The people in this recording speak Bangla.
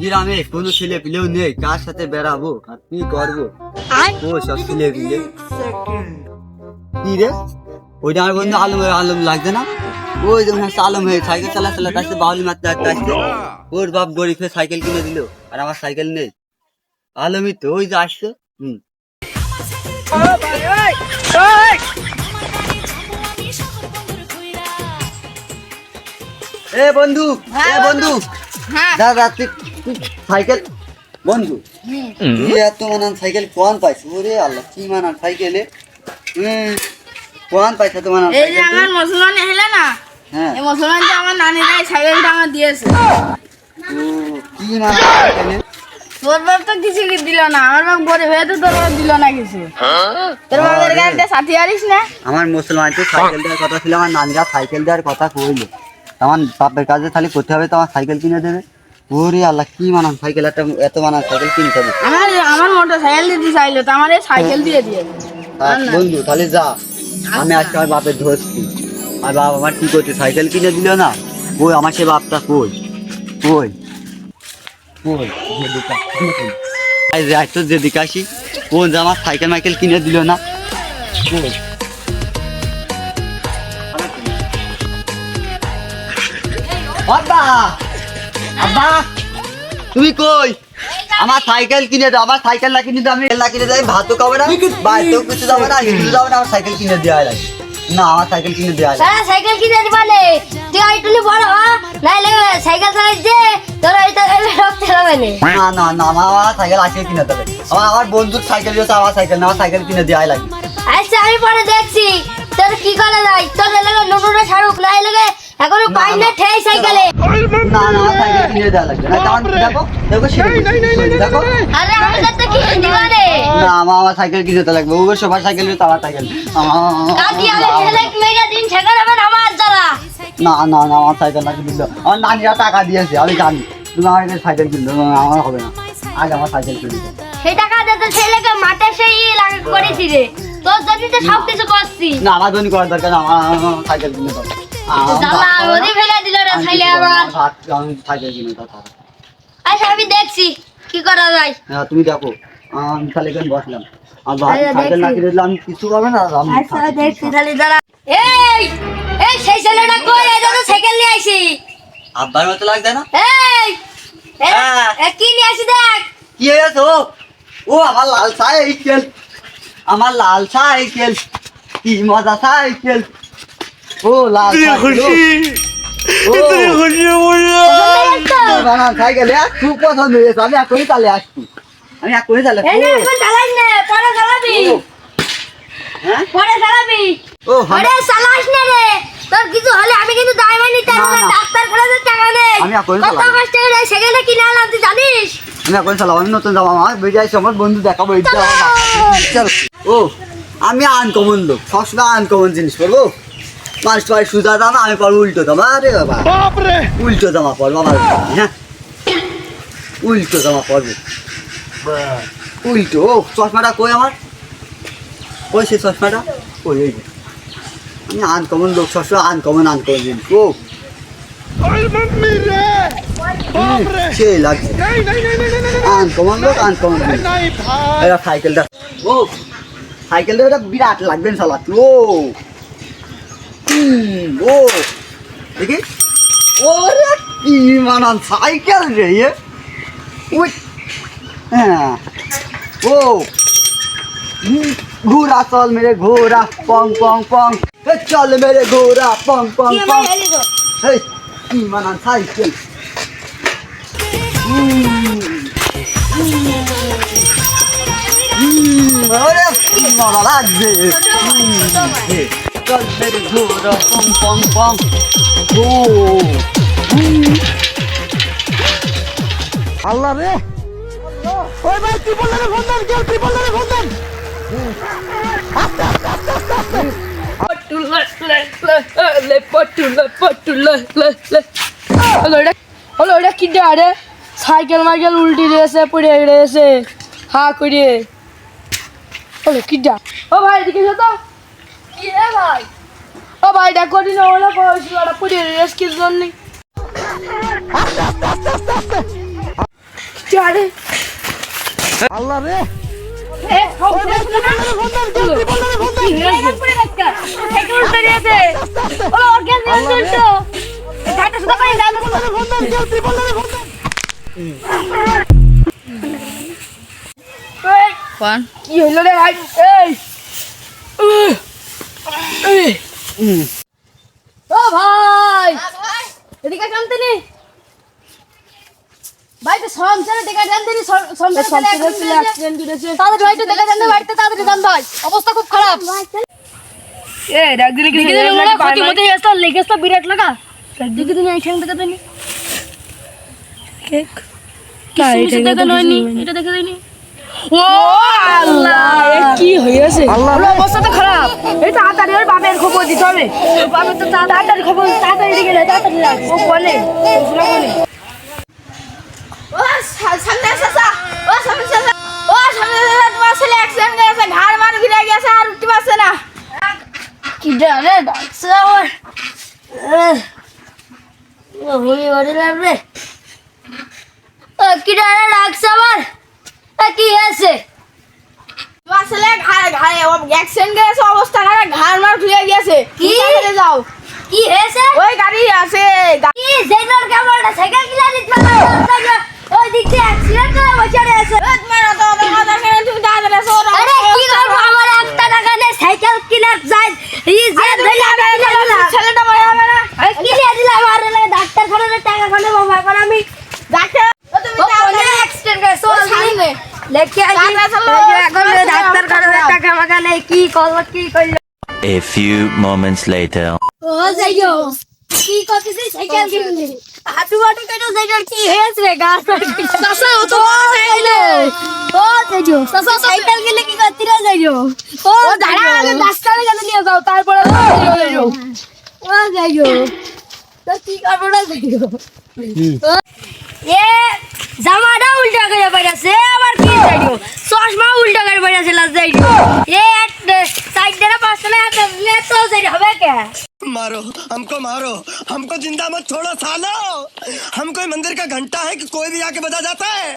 গ্রামে কোনো ছেলে পিলেও নেই, কার সাথে বেড়াবো আর কি করবো? ও সব ছেলে পিলে কি রে? ওইটা আমার বন্ধু আলম লাগছে না? ওই যেমন আলম হয়ে সাইকেল চালাতে আসছে, বাউলি মারতে আসছে। ওর বাপ গরিব হয়ে সাইকেল কিনে দিল, আর আমার সাইকেল নেই। আলমই তো ওই যে আসছে। এ বন্ধু, দাদা তুই সাইকেল বন্ধু, তুই এত মানান সাইকেল কোন পাইছিস? ওরে আল্লাহ, কি মানান সাইকেলে কোন পাইছিস? তো মানান এই যে আমার মুসলমান এলে না, হ্যাঁ, এই মুসলমান যে আমার নানিরা এই সাইকেলটা আমার দিয়েছে। কি মানান সাইকেলে? তোর বাপ তো কিছু দিল না, আমার বাপ গরিব হয়ে তো তোর বাপ দিল না কিছু। তোর বাপের গাড়িতে সাথী আরিস না? আমার মুসলমান তো সাইকেল দেওয়ার কথা ছিল, আমার নানিরা সাইকেল দেওয়ার কথা কইলো। আমার বাপের কাজে খালি করতে হবে তো আমার সাইকেল কিনে দেবে। ওরে আল্লাহ, কি মানান সাইকেল, এত মানান সাইকেল কিনতে হবে। আমার মোটর সাইকেল দিতে চাইলো, তো আমার এই সাইকেল দিয়ে দিয়ে বন্ধু তাহলে যা, আমি আজকে আমার বাপের ধরছি। আর বাপ আমার কি করছে, সাইকেল কিনে দিল না। ওই আমার সে বাপটা কই কই কই তো যেদিকে আসি, কোন যে আমার সাইকেল মাইকেল কিনে দিল না। কই আব্বা, আব্বা তুমি কই? আমার সাইকেল কিনে দাও, আমার সাইকেল না কিনে দাও, আমি না কিনে যাই ভাতও খাবো না, বাড়িতেও কিছু যাবে না, কিছু যাবে না, আমার সাইকেল কিনে দেওয়া লাগে না, আমার সাইকেল কিনে দেওয়া লাগে। সারা সাইকেল কিনে দিবালে তুই আইটুনি বড় হ, নাইলে সাইকেল চালাইছে তোর এইটা রক্ত হবে না। না না না, আমার সাইকেল আজকে কিনে দেবে। আমার বন্ধুর সাইকেল দিয়েছে, আমার সাইকেল না, আমার সাইকেল কিনে দেওয়াই লাগে। আচ্ছা আমি পরে দেখছি তোর কি করা যায়, তোর লাগে নতুনটা শাড়ুক নাই লাগে এখনো পাই না ঠেই সাইকেলে। না না, আমার সাইকেল কিনে দেওয়া লাগবে না, কারণ দেখো দেখো দেখো, আরে আমি তো কিনে দিবালে না, আমার সাইকেল কিনে দিতে লাগবে। ওর সবার সাইকেল দিতে, আমার সাইকেল কাটি আমি ছেলে মেগা দিন ছেড়ে দেবেন আমার জ্বালা। না না না, আমার সাইকেল না কিনে দিল, আমার নানিরা টাকা দিয়েছে, আমি জানি। তুমি আমার সাইকেল কিনতে, আমার হবে না, আজ আমার সাইকেল কিনে দেবে। সেই টাকা দিতে ছেলেকে মাঠে সেই লাগা করেছি রে, তোর জন্য তো সব কিছু করছি। না, আমার জন্য করার দরকার না, আমার সাইকেল কিনে দাও। জ্বালা ওদি ফেলে দিল রে ছেলে আমার। আমি সাইকেল কিনে দাও। আচ্ছা আমি দেখছি কি করা যায়। হ্যাঁ তুমি দেখো, আমি তাহলে এখানে বসলাম। আর সাইকেল না কিনে দিলে আমি কিছু পাবে না। আচ্ছা দেখছি তাহলে দাঁড়া। এই এই সেই ছেলেটা কই? এই তো সাইকেল নিয়ে আইছি। আব্বার মতো লাগছে না? এই কি নিয়ে আসি দেখ। কি হয়েছে? ও আমার লাল সাইকেল, আমার লাল সাইকেল, কি মজা সাইকেল। ও লাল সাইকেল, সাইকেল খুব পছন্দ হয়েছে। আমি এখনই চালে আসছি, আমি এখনই চালে। এখন চালাই না, পরে চালাবি। হ্যাঁ পরে চালাবি। ও আরে চালাস না রে, তোর কিছু হলে আমি কিন্তু দায়মা নিতে পারবো না, ডাক্তার খরচের টাকা নেই। আমি এখনই কত চালাবো। কষ্ট করে সাইকেলটা কিনে আনলাম তুই জানিস? আমি এখন চালাবো, আমি নতুন যাবো, আমার বেরিয়ে আসছি, আমার বন্ধু দেখাবো। ও আমি আনকমন লোক, সবসময় আনকমন জিনিস করবো। মানুষ পাই সুজা জামা, আমি পারবো উল্টো জামা। আরে বাবা, উল্টো জামা পরবো আমার। হ্যাঁ উল্টো জামা পরবো, উল্টো। ও চশমাটা কই আমার? ওই সে চশমাটা ওই ওই যে। আমি আনকমন লোক, সবসময় আনকমন জিনিস। ও সে লাগছে আনকমন লোক, আনকমন জিনিস। এরা সাইকেলটা, ও সাইকেলটা ওটা বিরাট লাগবে চালাতে। ও ও দেখি, ওরে কি মানান সাইকেল রে। ওই হ্যাঁ, ও ঘোড়া চল মেরে ঘোড়া, পং পং পং, চল মেরে ঘোড়া, পং পং পং। কি মানান সাইকেল। ওরে কি মজা লাগছে। চল মেরে ঘোড়া, পং পং পং। ও আল্লাহ রে, ওই ভাই ত্রিপল ধরে ফোন দেন, কেউ ত্রিপল ধরে ফোন দেন। সাইকেল মাইকেল উল্টি দিয়েছে, পড়ে গেছে হা করে। কিডা ও ভাই এদিকে তো কি রে ভাই? ও ভাই দেখো দিন ওলা পড়ে গেছে কি জন্য। আল্লাহ রে কি হইলো রে ভাই? ও ভাই এদিকে জানতে নি ভাই তো সংসারে দেখা জানতে নি সংসারে অ্যাক্সিডেন্ট করেছে তাদের ভাই তো দেখা জানতে বাড়িতে তাড়াতাড়ি জান ভাই অবস্থা খুব খারাপ এ রাগ দিলে কি ক্ষতি মতে গেছে লেগেছ তো বিরাট লাগা দেখি তুমি এই ঠ্যাং দেখা দেনি কেক কিছু দেখা নয়নি এটা দেখা দেনি ও আল্লাহ কি হইছে আল্লাহ অবস্থা তো খারাপ এই তাড়াতাড়ি ওর বাপের খবর দিতে হবে বাপের তো তাড়াতাড়ি খবর তাড়াতাড়ি দিকে তাড়াতাড়ি রাখ ও বলে ওগুলা বলে ও সামনে চাচা ও সামনে চাচা ও সামনে চাচা তোমার ছেলে অ্যাক্সিডেন্ট করেছে ঘাড় মার ঘিরে গেছে আর উঠতে পারছে না কি জানে ডাকছে আমার ও হই ওরে রে কি জানে ডাকছে আমার কি হয়েছে তোমার ছেলে ঘাড়ে অ্যাক্সিডেন্ট করেছে অবস্থা খারাপ ঘাড় মার ঘিরে গেছে কি যাও কি হয়েছে ওই গাড়ি আছে কি জেনার ক্যামেরাটা সাইকেল কিলা দিতে পারো ওই দিক দিয়ে অ্যাক্সিডেন্ট করে বসে আছে তোমার অত কথা কেন তুমি দাঁড়ালে সর আরে কি করব আমার 1 টাকা নেই সাইকেল কিনা যাই এই যে ধরে ছেলেটা বড় হবে না কি দিয়ে দিলা আমার লাগে ডাক্তার খানে টাকা খানে বাবা এখন আমি ডাক্তার তুমি তাহলে অ্যাক্সিডেন্ট করেছো সামনে লেখে আই এখন ডাক্তার খানে টাকা মাকা নেই কি করব কি কইলো A few moments later. ও যাইও কি করতেছিস সাইকেল কিনলি হাতু বাটু কেন সাইকেল কি হয়েছে গা চাচা ও তো যাইলো ও যাইও চাচা সাইকেল কিনলে কি করতে রে যাইও ও দাঁড়া আগে ডাক্তারের কাছে নিয়ে যাও তারপরে যাইও ও যাইও তো কি করব না যাইও এ জামাটা উল্টা করে পড়াছে আবার কি যাইও চশমা উল্টা করে পড়াছে লাজ যাইও এ সাইড দেনা পাঁচটা না লে তো যাই হবে কে मारो हमको जिंदा मत छोड़ो सालो हम कोई मंदिर का घंटा है कि कोई भी आके बजा जाता है